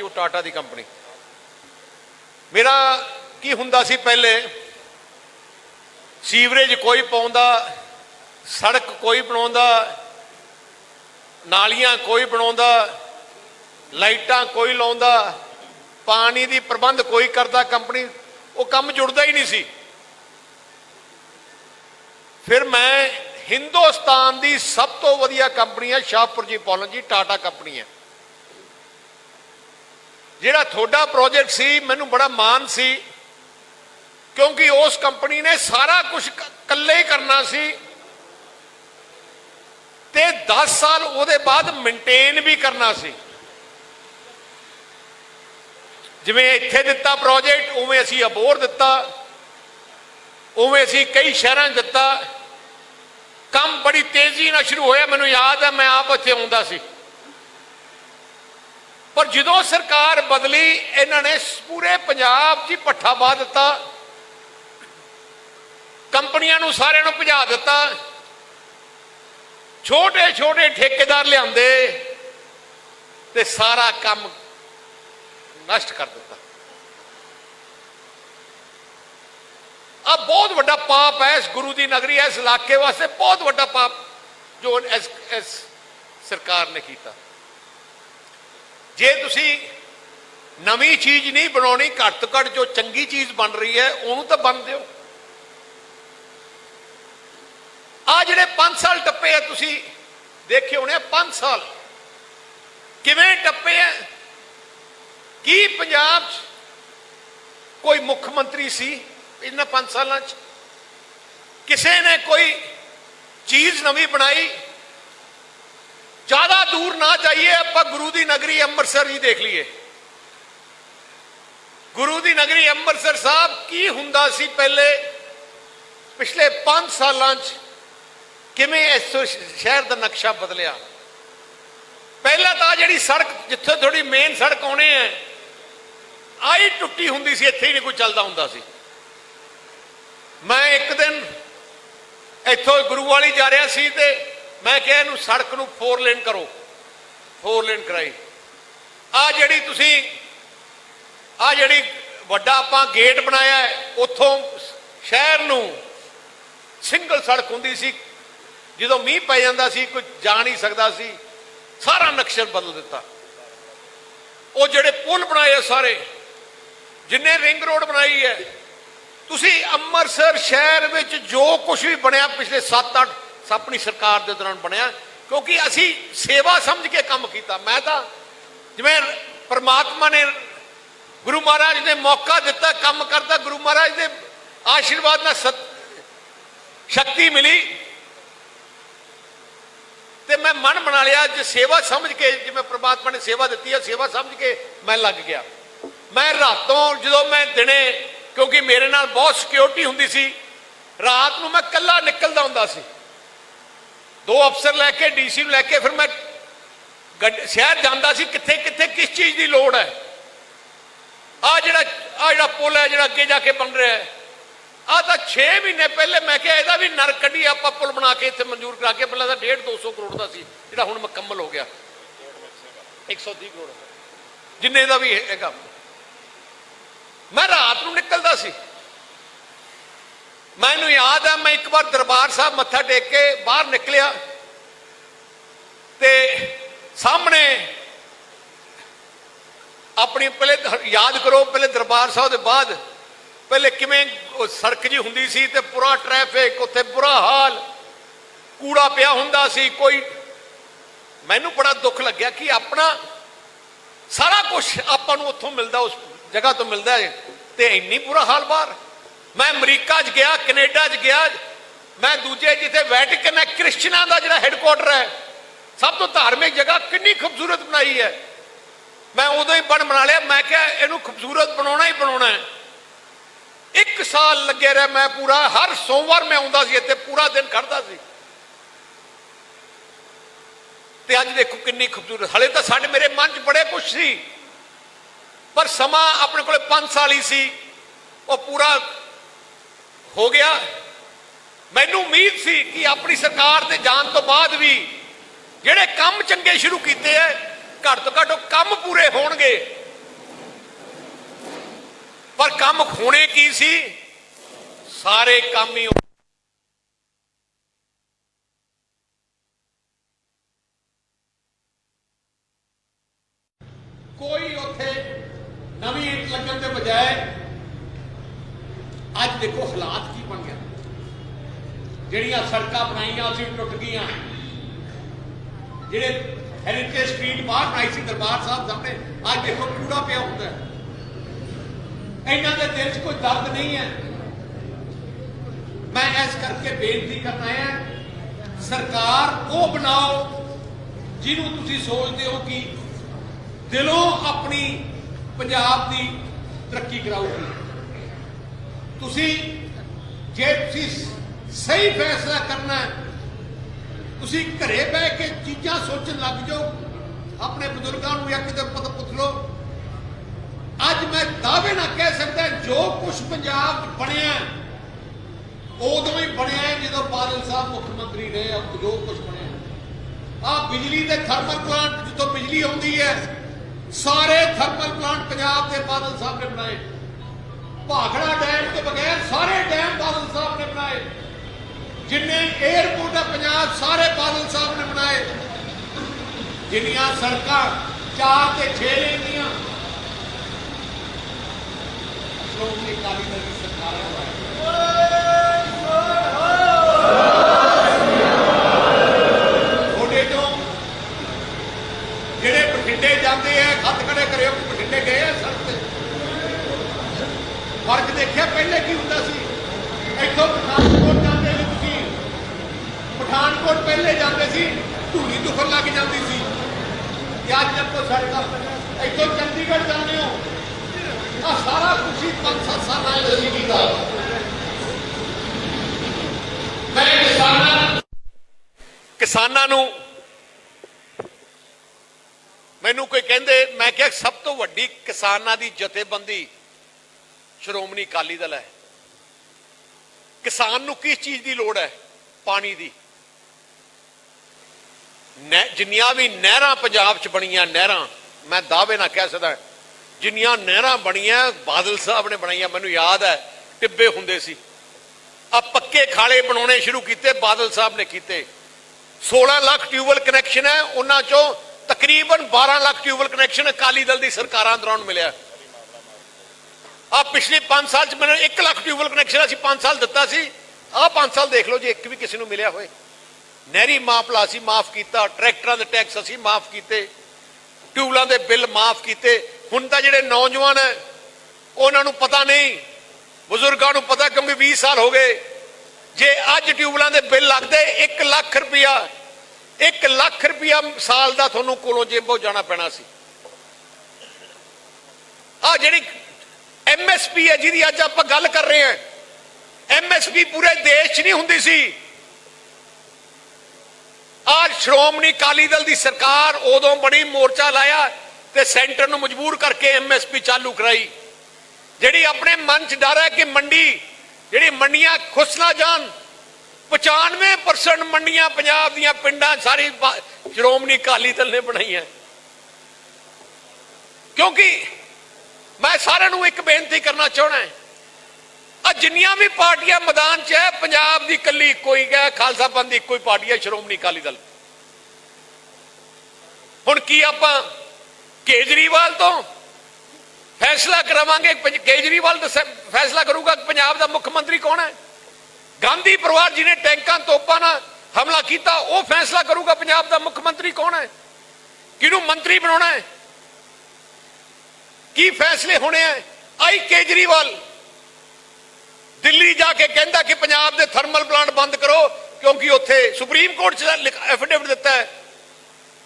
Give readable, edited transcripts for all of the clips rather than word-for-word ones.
जी, वो टाटा की कंपनी। मेरा की हुंदा सी पहले, सीवरेज कोई पाउंदा, सड़क कोई बनाउंदा, नालियां कोई बनाउंदा, लाइटां कोई लाउंदा, पानी दी प्रबंध कोई करता, कंपनी वो काम जुड़दा ही नहीं सी। फिर मैं हिंदुस्तान की सब तो वधिया कंपनी है शाहपुर जी पॉलन जी, टाटा कंपनी है। जिहड़ा थोड़ा प्रोजेक्ट सी मैनू बड़ा मान सी, क्योंकि उस कंपनी ने सारा कुछ कल्ले ही करना सी ते 10 साल उहदे बाद मेनटेन भी करना सी। जिवें इत्थे दिता प्रोजेक्ट, उवें असीं अबोहर दिता, उवें असीं कई शहरां दिता। काम बड़ी तेजी नाल शुरू होया। मैनूं याद है मैं आप उत्थे आउंदा सी, पर जदों सरकार बदली इन्हां ने पूरे पंजाब 'च भट्ठा पा दिता, कंपनियां नूं सारिआं नूं भजा दिता, छोटे छोटे ठेकेदार लिआंदे ते सारा काम नष्ट कर दिता। अब बहुत बड़ा पाप है इस गुरु की नगरी है, इस इलाके वास्ते बहुत बड़ा पाप जो इस सरकार ने किया। जे तुसी नवी चीज नहीं बनानी, घट तो घट जो चंगी चीज बन रही है उन्होंने तो बन दो। आ जिहड़े 5 साल टप्पे है, तुसी देखे होने 5 साल किवें टप्पे है। की पंजाब कोई मुख्यमंत्री सी इन 5 सालों किसी ने कोई चीज नवी बनाई? ज्यादा दूर ना जाइए, आप गुरु की नगरी अमृतसर ही देख लीए। गुरु की नगरी अमृतसर साहब की हुंदा सी पहले, पिछले 5 सालों किवें इस शहर का नक्शा बदलिया। पहला तो जी सड़क जिथे थोड़ी मेन सड़क आने है आई टुटी हुंदी सी, इत्थे ही नहीं कोई चलता हुंदा सी। मैं एक दिन इथों गुरु वाली जा रहा सी ते मैं कहा इनू सड़क नू 4 लेन करो, 4 लेन कराई। आ जिहड़ी तुसी आ जिहड़ी वड्डा आपां गेट बनाया है, उथों शहर नू सिंगल सड़क हुंदी सी, जदों मीह पै जांदा सी कोई जा नहीं सकता सी, सारा नक्शा बदल दिता। वो जिहड़े पुल बनाए सारे, जिन्हें रिंग रोड बनाई है, तुसी अमृतसर शहर में जो कुछ भी बनया पिछले 7-8 अपनी सरकार के दौरान बनया, क्योंकि असी सेवा समझ के काम किया। मैं तो जिवें परमात्मा ने गुरु महाराज ने मौका दिता काम करता, गुरु महाराज के आशीर्वाद में शक्ति मिली ते मैं मन बना लिया जो सेवा समझ के, जिवें परमात्मा ने सेवा दी है सेवा समझ के मैं लग गया। मैं रातों जो मैं दिने, क्योंकि मेरे नाल बहुत सिक्योरिटी हुंदी सी, रात नूं मैं कल्ला निकलदा हुंदा सी, 2 अफसर लैके DC नूं लैके फिर मैं शहर जांदा सी कित्थे कित्थे किस चीज़ की लोड़ है। आ जिहड़ा पुल है जिहड़ा अगे जाके बन रहा है, आ तो 6 महीने पहले मैं क्या इहदा भी नर कढ़ी आपां पुल बना के इत्थे मंजूर करा के, पहले 150-200 करोड़ का सी, जिहड़ा हुण मुकम्मल हो गया 130 करोड़ जिन्ने दा भी हैगा। मैं रात नूं निकलदा सी, मैनूं याद है मैं एक बार दरबार साहब मत्था टेक के बाहर निकलिया ते सामने अपनी पहले याद करो, पहले दरबार साहब के बाद पहले किवें सड़क जी हुंदी सी ते पूरा ट्रैफिक, उत्थे बुरा हाल, कूड़ा पिया हुंदा सी कोई। मैनूं बड़ा दुख लग्या कि अपना सारा कुछ आपां नूं उत्थों मिलदा, उस जगह तो मिलता है, तो इन्नी बुरा हाल बाहर। मैं अमरीका च गया, कनेडा च गया, मैं दूजे जिथे वैटिकन है क्रिश्चियनां दा जिहड़ा हैडकुआटर है, सब तो धार्मिक जगह कितनी खूबसूरत बनाई है। मैं उदों ही बना लिया, मैं क्या इनू खूबसूरत बनाना ही बनाना है। 1 साल लगे रहा मैं, पूरा हर सोमवार मैं आउंदा सी इत्थे, पूरा दिन खड़दा सी। ते अज देखो कितनी खूबसूरत, हले तो साडे मेरे मन च बड़े कुछ सी, पर समा अपने को 5 साल ही सी, वो पूरा हो गया। मैनू उम्मीद सी कि अपनी सरकार के जान तो बाद भी जिहड़े काम चंगे शुरू किए हैं, घट तो घट काम पूरे होणगे। पर काम होने की सी, सारे काम ही कोई उत्थे नवी ईट लगन के बजाय अज देखो हालात की बन गया। ਜਿਹੜੀਆਂ सड़क बनाई सी टुट गई, ਜਿਹੜੇ ਹੈਰੀਟੇਜ स्ट्रीट बाहर बनाई सी दरबार साहब सामने, अज देखो कूड़ा पिया होता है। इन्हों के दिल च कोई दर्द नहीं है। मैं इस करके बेनती करना है, सरकार वो बनाओ जिन्हों तुसी सोचते हो कि दिलों अपनी पंजाब की तरक्की कराऊगी। तुसी जे तुसी सही फैसला करना है, तुसी घरे बह के चीज़ां सोचन लग जाओ, अपने बुजुर्गों को या किते पता पुछ लो। अज मैं दावे ना कह सकता जो कुछ पंजाब बनया उदों ही बनया जो बादल साहब मुख्यमंत्री रहे। जो कुछ बनया बिजली के थर्मल प्लांट, जो बिजली आती है सारे थर्मल प्लांट पंजाब के बादल साहब ने बनाए। भाखड़ा डैम के बगैर सारे डैम बादल साहब ने बनाए। जिन्ने एयरपोर्ट है पंजाब सारे बादल साहब ने बनाए। जिन्नियां सड़क 4 ते 6 लेन दियां श्रोमणी अकाली दल की सरकार थोड़े तो ਜਿਹੜੇ ਬਠਿੰਡੇ ਜਾਂਦੇ ਆ ਖੱਤ ਖੜੇ ਕਰੇ ਬਠਿੰਡੇ ਗਏ ਆ ਸੜਕ ਤੇ ਫਰਕ ਦੇਖਿਆ ਪਹਿਲੇ ਕੀ ਹੁੰਦਾ ਸੀ। ਇੱਥੋਂ ਪਠਾਨਕੋਟ ਜਾਂਦੇ ਸੀ, ਤੁਸੀਂ ਪਠਾਨਕੋਟ ਪਹਿਲੇ ਜਾਂਦੇ ਸੀ ਧੂਣੀ ਦੁਖਣ ਲੱਗ ਜਾਂਦੀ ਸੀ। ਤੇ ਅੱਜ ਜਦ ਤੋਂ ਸੜਕਾਂ ਇੱਥੋਂ ਚੰਡੀਗੜ੍ਹ ਜਾਂਦੇ ਹੋ ਆ ਸਾਰਾ ਕੁਝ 5-7 ਸਾਲਾਂ ਦੇ ਅਸੀਂ ਕੀਤਾ। ਮੈਂ ਕਿਸਾਨਾਂ ਨੂੰ ਮੈਨੂੰ ਕੋਈ ਕਹਿੰਦੇ, मैं क्या सब तो वड्डी किसानां दी जथेबंदी श्रोमणी अकाली दल है। किसान नूं किस चीज़ की लोड़ है? पानी की। जिन्नियां भी नहरां पंजाब च बणियां नहरां, मैं दावे ना कह सकदा जिन्नियां नहरां बणियां बादल साहब ने बनाईयां। मैनूं याद है टिब्बे हुंदे सी, आ पक्के खाले बनाने शुरू किए बादल साहब ने किए। 16 लाख ट्यूबवैल कनैक्शन है, उन्हां चों तकरीबन 12 लाख ट्यूबवैल कनैक्शन अकाली दल की सरकारां दौरान मिले। आप पिछले 5 साल च मैंने 1 लाख ट्यूबवैल कनैक्शन असीं 5 साल दिता सी। आ 5 साल देख लो जी एक भी किसी को मिलिया होए। नहरी मामला असीं माफ किया, ट्रैक्टरां दे टैक्स असीं माफ किए, ट्यूबवैलां दे बिल माफ किए। हुण तां जिहड़े नौजवान है उन्हां नूं पता नहीं, बुजुर्गों नूं पता क्योंकि 20 साल हो गए। जे अज ट्यूबवैलां दे बिल लगदे 1 लाख रुपया, 1 लाख रुपया साल का थोनों कोलों जेबों जाना पैना सी। आ जिहड़ी MSP है जिहदी अज आपां गल कर रहे हैं, MSP पूरे देश च नहीं हुंदी सी। आज श्रोमणी अकाली दल की सरकार उदों बड़ी मोर्चा लाया ते सेंटर नूं मजबूर करके MSP चालू कराई। जिहड़ी अपने मन च डर है कि मंडी जिहड़ी मंडियां खुस ना जान, 95% मंडियां पंजाब दियां पिंडां सारी श्रोमणी अकाली दल ने बनाई है। क्योंकि मैं सारे नूं एक बेनती करना चाहना है, जिन्नियां भी पार्टियां मैदान च है पंजाब की कली कोई है खालसा पंथ की कोई पार्टी है श्रोमणी अकाली दल। हुण की आपां केजरीवाल तो फैसला करावांगे? केजरीवाल तो फैसला करूगा पंजाब का मुख्यमंत्री कौन है? गांधी परिवार जिन्हें टैंकां तोपां नाल हमला किया वह फैसला करूगा पंजाब का मुख्यमंत्री कौन है? किहनूं मंत्री बनाउणा है? की फैसले होने हैं? आई केजरीवाल दिल्ली जाके कहता कि पंजाब के थर्मल प्लांट बंद करो, क्योंकि उत्थे सुप्रीम कोर्ट च एफिडेविट दिता है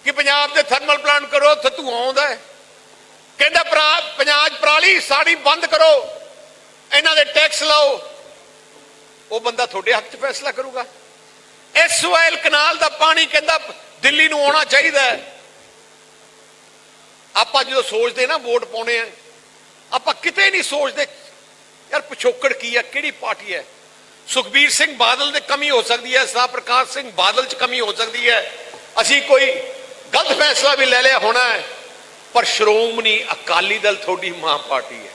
कि पंजाब के थर्मल प्लांट करो, उत्थे धुआं आउंदा है। कहता पंजाब पराली साड़ी बंद करो, इन्हां दे टैक्स लाओ। वो बंदा थोड़े हक च फैसला करूगा। SOL कनाल का पानी कहता दिल्ली नूं आउणा चाहिए। आपां जो सोचते ना वोट पाने आपां किते नहीं सोचते यार पिछोकड़ की है, किहड़ी पार्टी है। सुखबीर सिंह बादल की कमी हो सकती है, सरदार प्रकाश सिंह बादल च कमी हो सकती है, असी कोई गलत फैसला भी ले लिया होना है, पर श्रोमणी अकाली दल थोड़ी मां पार्टी है।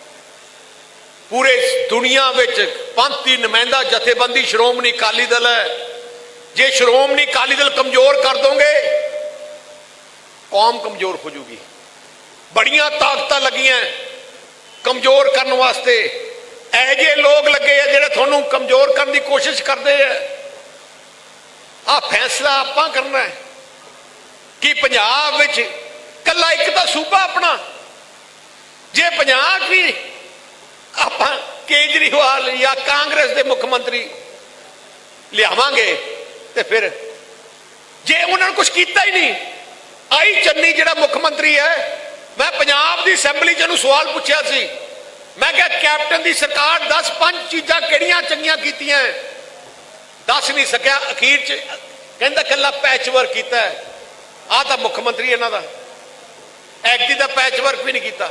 पूरे दुनिया विच पंथ की नुमाइंदा जथेबंदी श्रोमणी अकाली दल है। जे श्रोमणी अकाली दल कमजोर कर दोगे कौम कमजोर हो जाएगी। बड़िया ताकत लगियां कमजोर करने वास्ते, ऐजे लोग लगे हैं जिहड़े तुहानूं कमजोर करने की कोशिश करते हैं। आ फैसला आपां करना है कि पंजाब विच कल्ला एक तां सूबा अपना, जे पंजाब भी आपां केजरीवाल या कांग्रेस के मुख्यमंत्री लियावांगे तो फिर जे उन्होंने कुछ किया ही नहीं। आई चन्नी जिहड़ा मुख्यमंत्री है, मैं पंजाब की असैंबली च सवाल पूछा सी, मैं क्या कैप्टन की सरकार 10-5 चीज़ां किहड़ियां चंगियां कीतियां, दस नहीं सकिया। अखीर च कहंदा कल्ला पैच वर्क कीता है। आ तां मुख्यमंत्री इन्हां दा एक्टी दा पैच वर्क भी नहीं किया।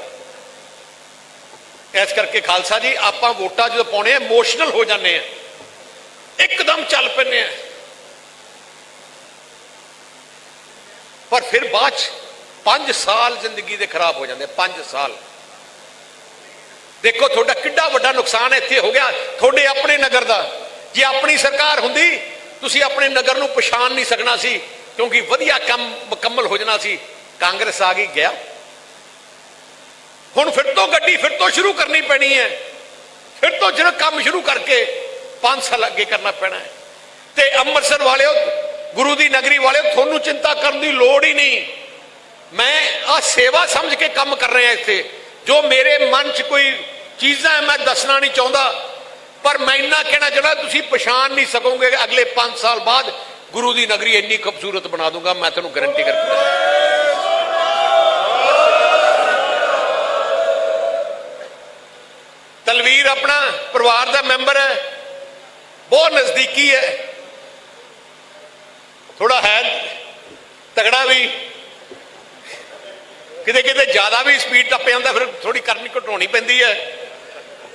इस करके खालसा जी आपां वोटां जो पाउणे इमोशनल हो जाने हैं, एकदम चल पैने हैं, पर फिर बाद 5 साल जिंदगी दे खराब हो जाते। 5 साल देखो थोड़ा किड्डा वड्डा नुकसान इत्थे हो गया थोड़े अपने नगर का। जे अपनी सरकार हुंदी तुसीं अपने नगर नूं पछाण नहीं सकना सी, क्योंकि वधिया काम मुकम्मल हो जाना सी। कांग्रेस आ गई गया, हुण फिर तो गड्डी फिर तो शुरू करनी पैनी है, फिर तो जो काम शुरू करके 5 साल अगे करना पैना है। ते अमृतसर वाले गुरु की नगरी वाले थोनू चिंता करने की लोड़ ही नहीं। मैं आ सेवा समझ के काम कर रहे हैं इत्थे। जो मेरे मन च कोई चीज़ां है मैं दसना नहीं चाहता, पर मैं इन्ना कहना चाहता तुसीं पछाण नहीं सकोगे अगले 5 साल बाद गुरु की नगरी इन्नी खूबसूरत बना दूंगा, मैं तेनों गारंटी करके। तलवीर अपना परिवार का मैंबर है, बहुत नजदीकी है, थोड़ा है तगड़ा भी, किते किते ज्यादा भी स्पीड टप जाता, फिर थोड़ी करनी घटानी पैंदी है।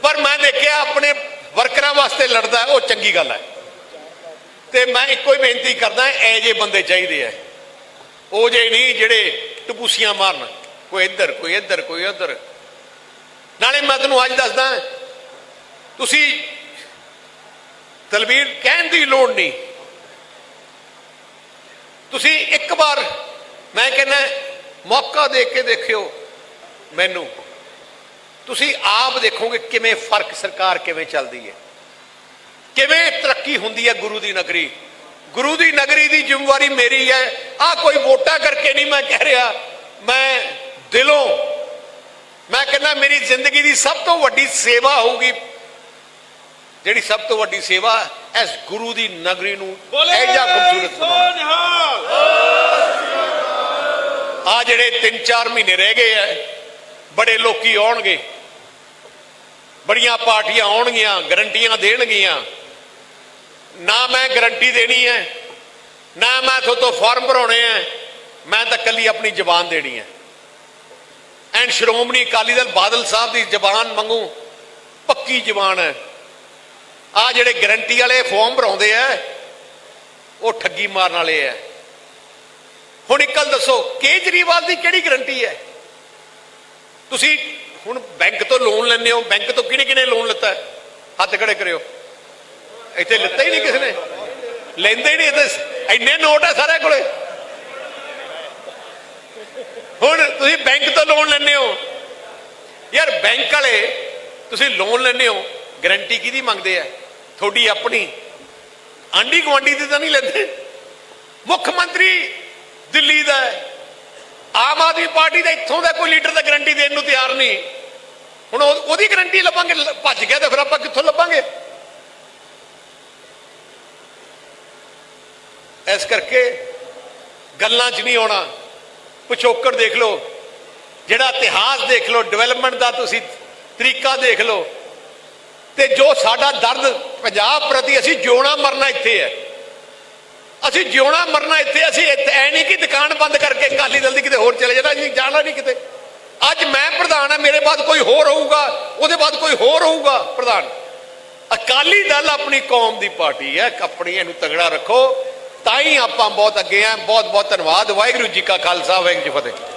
पर मैं देखिया अपने वर्करां वास्ते लड़दा है, वो चंगी गल है। तो मैं एको ही बेनती करदा ऐजे बंदे चाहिए है, वो जे नहीं जिहड़े टपूसियां मारन, कोई इधर कोई इधर कोई उधर। नाले मैं तेनों अज दसदा तुसीं तलवीर कहण दी लोड़ नहीं, तुसीं एक बार मैं कहना मौका दे के देखियो मैनू, तुसीं आप देखोगे किवें फर्क सरकार किवें चलदी है, किवें तरक्की हुंदी है। गुरु की नगरी, गुरु की नगरी की जिम्मेवारी मेरी है। आ कोई वोटा करके नहीं मैं कह रहा, मैं दिलों मैं कहना मेरी जिंदगी की सब तो वड्डी सेवा होगी, जिहड़ी सब तो वड्डी सेवा इस गुरु की नगरी नूं ऐजा खूबसूरत बनाउणा। आ जिहड़े 3-4 महीने रह गए हैं, बड़े लोकी आउणगे, बड़ियां पार्टियां आउणगियां, गारंटियां देणगियां। ना मैं गारंटी देनी है, ना मैं तो फॉर्म भराने हैं, मैं तो कली अपनी जबान देनी है। एंड श्रोमणी अकाली दल बादल साहब की जबान वांगू पक्की जबान है। आ जिहड़े गारंटी वाले फॉर्म भराउंदे है वो ठगी मारन वाले है। हुण एक गल दसो, केजरीवाल की किहड़ी गारंटी है? तुसीं हुण बैंक तो लोन लैंदे हो, बैंक तो किहने लोन लिता है? हत्थ खड़े करियो। इत्थे लिता ही नहीं किसी ने, लैंदे ही नहीं, इत्थे इन्ने नोट है सारे कोले। हुण तुसीं बैंक तो लोन लैंदे हो यार, बैंक वाले तुसीं लोन लैंदे हो, गारंटी किहदी मंगदे है? थोड़ी अपनी, आंडी गुआंढी दी तां नहीं लैंदे। मुख्यमंत्री दिल्ली का, आम आदमी पार्टी का इत्थों का कोई लीडर का गारंटी देने को तैयार नहीं। हुण ओहदी गारंटी लभांगे, भज गया तो फिर आपां कित्थों लभांगे? इस करके गल्लां च नहीं आउणा, पिछोकड़ देख लो, जिहड़ा इतिहास देख लो, डिवेलपमेंट का तुसीं तरीका देख लो, ते जो साडा दर्द पंजाब प्रति, असीं जिउणा मरना इत्थे है, असीं जिउणा मरना इत्थे। असीं ऐ नहीं कि दुकान बंद करके अकाली दल दी किते होर चले जाना, असीं जाना नहीं किते। अज मैं प्रधान है, मेरे बाद कोई होर होऊगा, उहदे बाद कोई होर होऊगा प्रधान। अकाली दल अपनी कौम की पार्टी है, अपनी इहनूं तगड़ा रखो, तां ही आपां बहुत अगे हैं। बहुत बहुत धन्यवाद। वाहिगुरू जी का खालसा, वाहिगुरू जी फतेह।